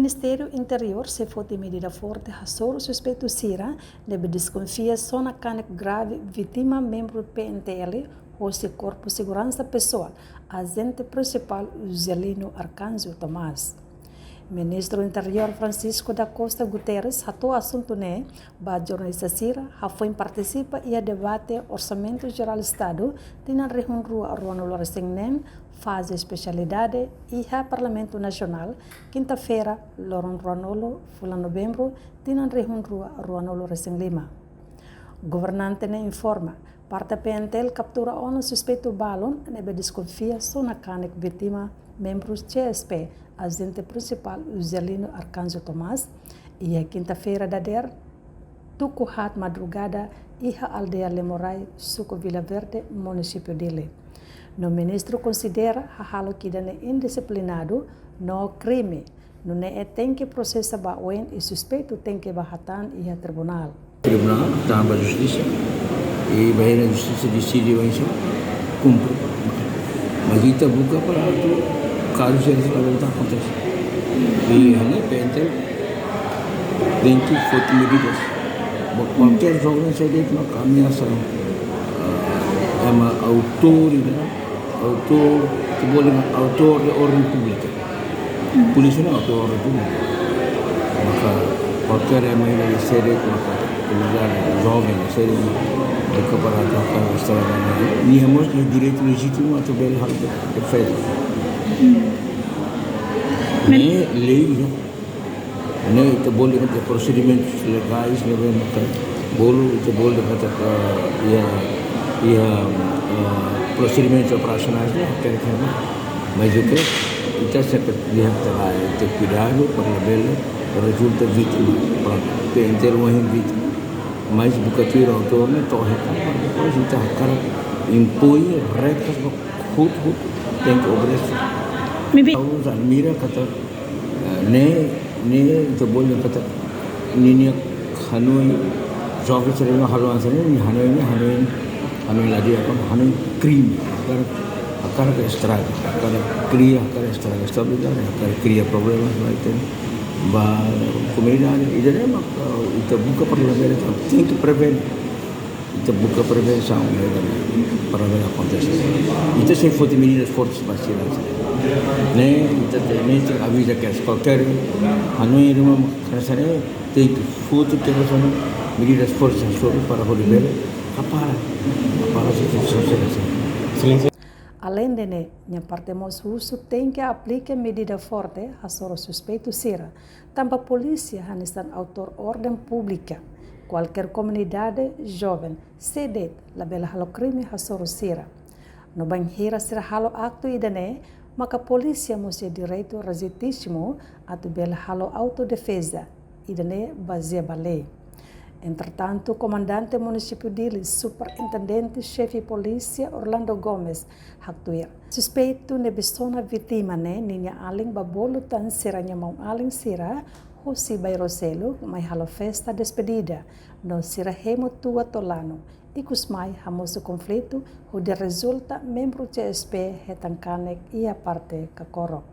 Ministério Interior se foi medida forte sobre o suspeito Sira deve desconfia zona cânico grave vítima membro PNTL ou se corpo segurança pessoal agente principal Juscelino Arcâncio Tomás. Ministro do Interior Francisco da Costa Guterres hatou assunto né, ba jornalista Sira foi participa e a debate orçamento geral do Estado tina rehun rua Ruanolo Resengnen fase especialidade e a Parlamento Nacional quinta-feira Loron Ruanolo fula novembro tina rehun rua Ruanolo Reseng Lima. Governante ne informa parte PNTL captura ono suspeito balon nebe desconfia zona cânico vítima membros CSP agente principal Juscelino Arcâncio Tomás e a quinta-feira da der tukuhat madrugada e a aldeia Lemorai suco Vila Verde município dele. No ministro considera a halo que dane indisciplinado no crime no ne tem que processa ba wen e suspeito tem que bahatan e a tribunal. Tribunal tambah justiça e vai a justiça decide vai ser cumpre. Mas kita buka para tu casos yang selalu acontece. E hanya PNTL tem que foi medidas. Qualquer jovem sai dentro na caminha são é uma autoridade, que boleh autor de ordem pública. Polisi não autor de ordem pública. Maka qualquer yang menjadi seri maka kemudian jovem seri buka para kakak istilahnya ini harus direito legítimo atau bel hal defesa. Né lei, né itu boleh kata procedimentos legais, né maka boleh itu boleh kata procedimentos operacionais né kira-kira. Mas eu creio kita sempre lihat terlalu itu cuidado para bela resulta vítima para ter uma vítima. Mas buka tu autor né torre depois kita akan impõe regras hut tem que obedecer. Tahu Zalmira kata ne itu boleh kata ini Hanoi jovem cerita haluan sana ni Hanoi lagi apa Hanoi crime akan ke estrada akan estrada stabilidade akan cria problemas lá tem kemudian itu memang itu buka perlawanan tem que prevenir itu buka prevenção para ver acontecer itu sem foto medidas fortes para tirar né itu avisa que qualquer Hanoi rumah kerasanya tem que foto terus medidas fortes para resolver apa situação. Além de minha parte uso tem que aplicar medida forte a soro suspeito Sira. Também a polícia está autor ordem pública. Qualquer comunidade jovem cede la bela halo crime a soro Sira. No banheira Sira halo acto idane, maka polícia mostra direito legítimo a tu bela halo autodefesa idane baseia balei. Entretanto, o comandante município dele, superintendente-chefe de polícia Orlando Gomes, haktuir. Suspeito ne persona vítima ne ninya aling babolo tan siranya mau aling sira José Bairoselo, mai halo festa despedida, no sira hemo tua tolano. Ikus mai hamoso conflito, onde resulta membro CSP hetankanek e a parte kakorok.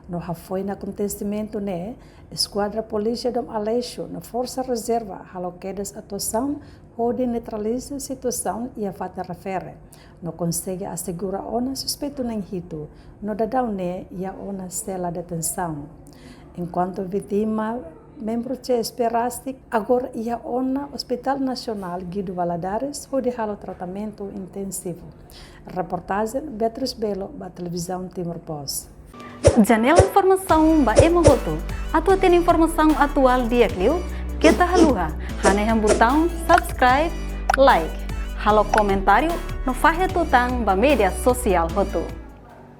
No foi na acontecimento né, esquadra polícia do Aleixo na força reserva haloquedas atuação onde neutraliza a situação e a fata refere. No consegue assegurar ona suspeito nem hito, no dadão né e a ona cela de detenção. Enquanto vítima membro CSP Rastic, agora ia ona Hospital Nacional Guido Valadares onde halo tratamento intensivo. Reportagem Beatriz Belo da televisão Timor Post. Janela informação ba emohoto. Atau tem informação atual dia kliu, kita haluha. Hane yang botão subscribe, like, halo comentário no fahe tutang ba media sosial hoto.